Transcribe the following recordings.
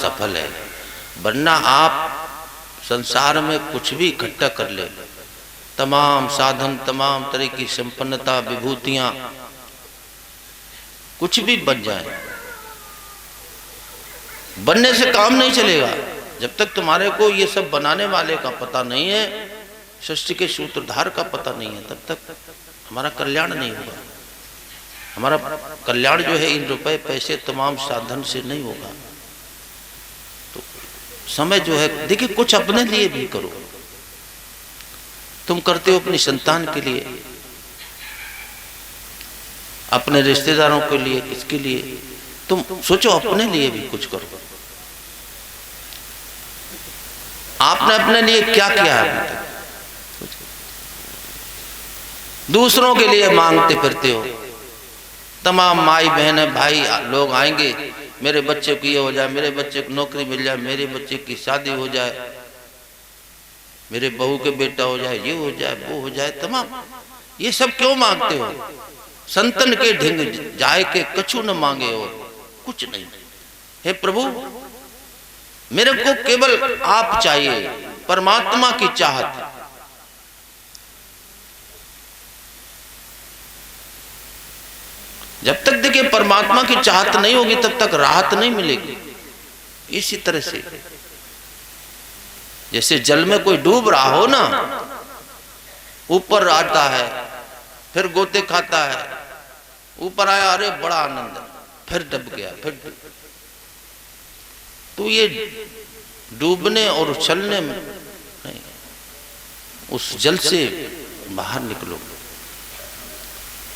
सफल है। वरना आप संसार में कुछ भी इकट्ठा कर ले, तमाम साधन, तमाम तरह की संपन्नता, विभूतियां, कुछ भी बन जाए, बनने से काम नहीं चलेगा। जब तक तुम्हारे को ये सब बनाने वाले का पता नहीं है, सृष्टि के सूत्रधार का पता नहीं है, तब तक हमारा कल्याण नहीं होगा। हमारा कल्याण जो है इन रुपए पैसे तमाम साधन से नहीं होगा। तो समय जो है, देखिए कुछ अपने लिए भी करो। तुम करते हो अपनी संतान के लिए, अपने रिश्तेदारों के लिए, किसके लिए, तुम सोचो अपने लिए भी कुछ करो। आपने अपने लिए क्या किया है? दूसरों के लिए मांगते फिरते हो। तमाम माई बहन भाई लोग आएंगे, मेरे बच्चे को ये हो जाए, मेरे बच्चे को नौकरी मिल जाए, मेरे बच्चे की शादी हो जाए, मेरे बहू के बेटा हो जाए, ये हो जाए, वो हो जाए, तमाम ये सब क्यों मांगते हो? संतन के ढिंग जाए के कछु न मांगे हो, कुछ नहीं। हे प्रभु, मेरे को केवल आप चाहिए, परमात्मा की चाहत। जब तक देखिए परमात्मा की चाहत नहीं होगी तब तक राहत नहीं मिलेगी। इसी तरह से जैसे जल में कोई डूब रहा हो ना, ऊपर आता है, फिर गोते खाता है, ऊपर आया, अरे बड़ा आनंद, फिर डूब गया, फिर तो ये डूबने और उछलने में नहीं, उस जल से बाहर निकलो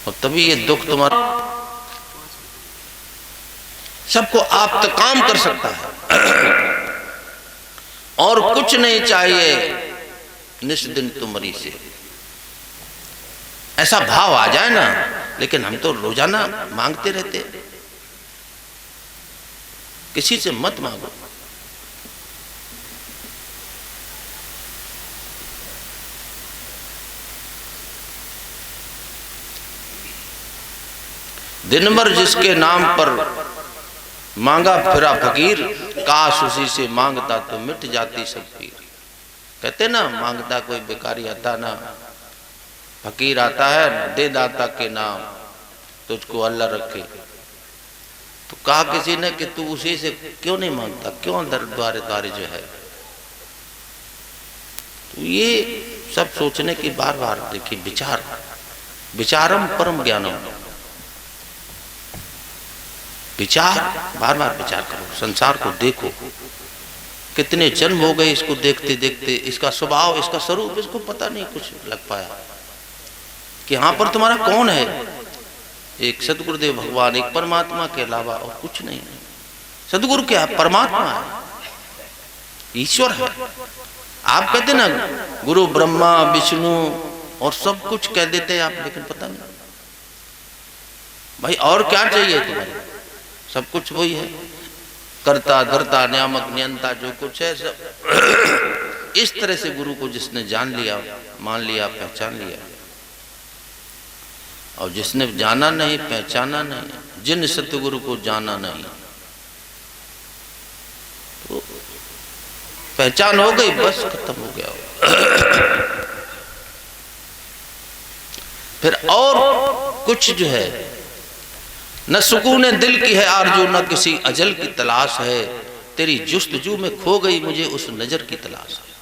और तभी ये दुख तुम्हारा सबको आप तक काम कर सकता है। और कुछ नहीं चाहिए निस्दिन तुम्हारी से, ऐसा भाव आ जाए ना। लेकिन हम तो रोजाना मांगते रहते। किसी से मत मांगो। दिन भर जिसके नाम पर मांगा फिरा फकीर, काश उसी से मांगता तो मिट जाती सब पीर। कहते ना, मांगता कोई भिखारी आता ना, फकीर आता है, दे दाता के नाम तुझको अल्लाह रखे। तो कहा किसी ने कि तू उसी से क्यों नहीं मांगता, क्यों दर द्वारे द्वारे जो है। तो ये सब सोचने की बार बार देखिए विचार, विचारम परम ज्ञानम, विचार, बार बार विचार करो। संसार को देखो, कितने जन्म हो गए इसको देखते देखते, इसका स्वभाव, इसका स्वरूप इसको पता नहीं कुछ लग पाया कि यहाँ पर तुम्हारा कौन है। एक सदगुरुदेव भगवान, एक परमात्मा के अलावा और कुछ नहीं। सदगुरु क्या है? परमात्मा है, ईश्वर है। आप कहते ना गुरु ब्रह्मा विष्णु और सब कुछ कह देते हैं आप, लेकिन पता नहीं भाई और क्या चाहिए तुम्हें। सब कुछ वही है, कर्ता धर्ता नियामक नियंता, जो कुछ है सब। इस तरह से गुरु को जिसने जान लिया, मान लिया, पहचान लिया, और जिसने जाना नहीं, पहचाना नहीं, जिन सतगुरु को जाना नहीं, तो पहचान हो गई, बस खत्म हो गया। फिर और कुछ जो है, न सुकून दिल की है आरज़ू, न किसी अजल की तलाश है। तेरी जुस्तजू में खो गई मुझे उस नजर की तलाश है।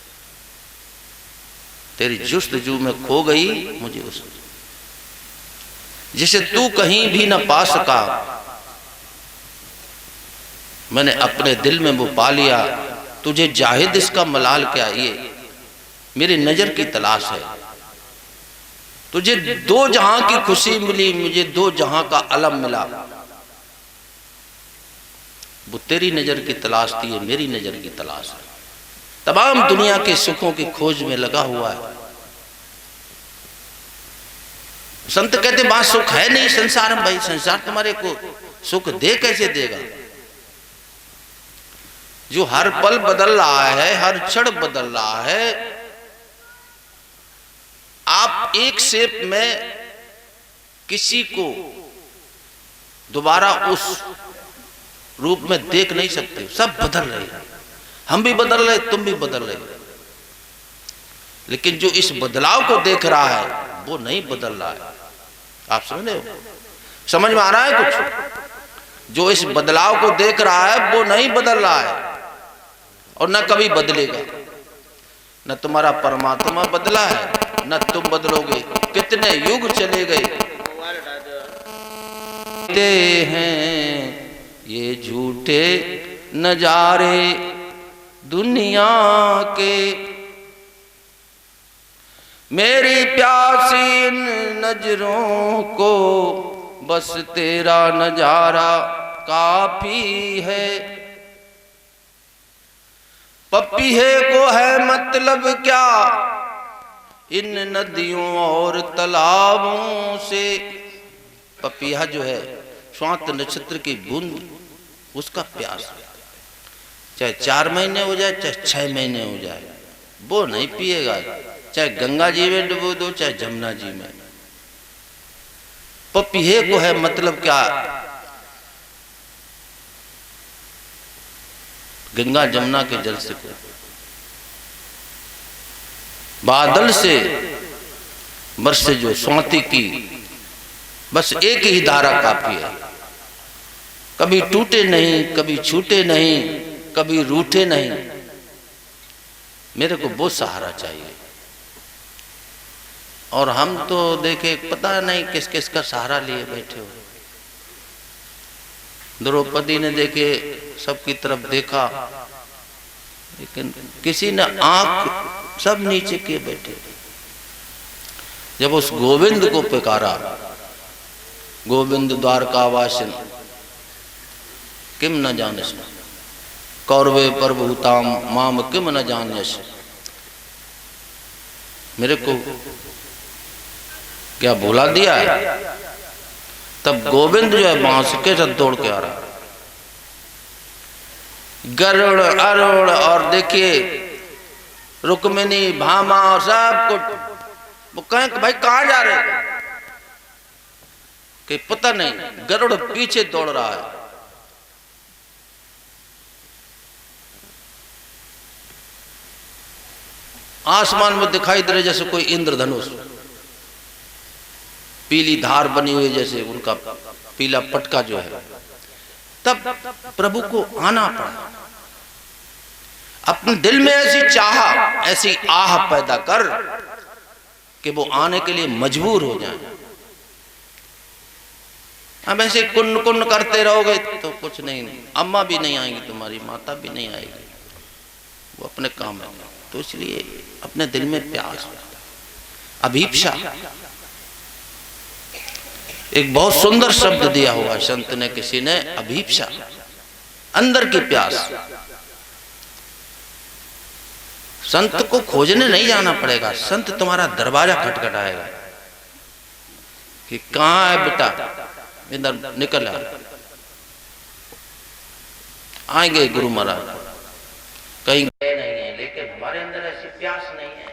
तेरी जुस्तजू में खो गई मुझे उस, जिसे तू कहीं भी न पा सका, मैंने अपने दिल में वो पा लिया। तुझे जाहिद इसका मलाल क्या, ये मेरी नजर की तलाश है। तुझे दो जहां की खुशी मिली, मुझे दो जहां का अलम मिला। वो तेरी नजर की तलाश थी, ये मेरी नजर की तलाश है। तमाम दुनिया के सुखों की खोज में लगा हुआ है। संत कहते बात सुख है नहीं संसार में। भाई संसार तुम्हारे को सुख दे कैसे देगा, जो हर पल बदल रहा है, हर क्षण बदल रहा है। आप एक शेप में किसी को दोबारा उस रूप में देख नहीं सकते, सब बदल रहे हैं। हम भी बदल रहे, तुम भी बदल रहे, लेकिन जो इस बदलाव को देख रहा है वो नहीं बदल रहा है। आप समझ रहे हो? समझ में आ रहा है कुछ? जो इस बदलाव को देख रहा है वो नहीं बदल रहा है और न कभी बदलेगा। न तुम्हारा परमात्मा बदला है, न तुम बदलोगे। कितने युग चले गए हैं ये झूठे नजारे दुनिया के, मेरी प्यासी नजरों को बस तेरा नजारा काफी है। पपीहे को है मतलब क्या इन नदियों और तालाबों से। पपीहा जो है स्वात नक्षत्र की बूंद, उसका प्यास चाहे 4 महीने हो जाए चाहे 6 महीने हो जाए वो नहीं पिएगा, चाहे गंगा जी में डुबो दो चाहे जमुना जी में। पपीहे को है मतलब क्या, गंगा जमुना के जल से, बादल से बरसे जो स्वाति की बस एक ही धारा काफी है। कभी टूटे नहीं, कभी छूटे नहीं, कभी रूठे नहीं। मेरे को वो सहारा चाहिए। और हम तो देखे पता नहीं किस किस का सहारा लिए बैठे हो। द्रौपदी ने देखे सबकी तरफ देखा, लेकिन किसी ने आंख सब नीचे किए बैठे। जब उस गोविंद को पुकारा, गोविंद द्वारकावासिन किम न जानस, कौरवे प्रभुताम माम किम न जानस। मेरे को क्या भुला दिया है? तब गोविंद जो है बांस के साथ दौड़ के आ रहा, गरुड़ अरुण और देखिए रुक्मिणी भामा और सब कुछ। वो कहें भाई कहां जा रहे हैं कि पता नहीं, गरुड़ पीछे दौड़ रहा है। आसमान में दिखाई दे रहे जैसे कोई इंद्रधनुष, पीली धार बनी हुई जैसे उनका पीला पटका जो है। तब प्रभु को आना पड़ा। अपने दिल में ऐसी चाह, ऐसी आह पैदा कर कि वो आने के लिए मजबूर हो जाए। अब ऐसे कुन कुन करते रहोगे तो कुछ नहीं, अम्मा भी नहीं आएंगी, तुम्हारी माता भी नहीं आएगी, वो अपने काम में। तो इसलिए अपने दिल में प्यास, अभीप्सा, एक बहुत सुंदर शब्द दिया हुआ संत ने, किसी ने, अभीप्सा, अंदर की प्यास। संत को खोजने नहीं जाना पड़ेगा, संत तुम्हारा दरवाजा खटखटाएगा कि कहां है बेटा, इधर निकल आएंगे गुरु महाराज। कहीं गए नहीं है, लेकिन हमारे अंदर ऐसी प्यास नहीं है।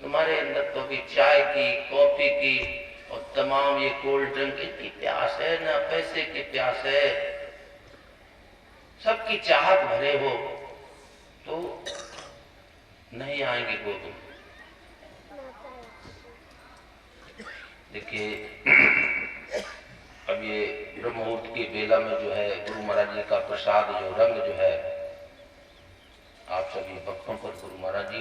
तुम्हारे अंदर तो भी चाय की, कॉफी की और तमाम ये कोल्ड ड्रिंक की प्यास है, ना पैसे की प्यास है। सबकी चाहत भरे हो तो नहीं आएंगे गोविंद। देखिए अब ये ब्रह्म मुहूर्त की बेला में जो है गुरु महाराज जी का प्रसाद जो रंग जो है आप सभी भक्तों पर गुरु महाराज जी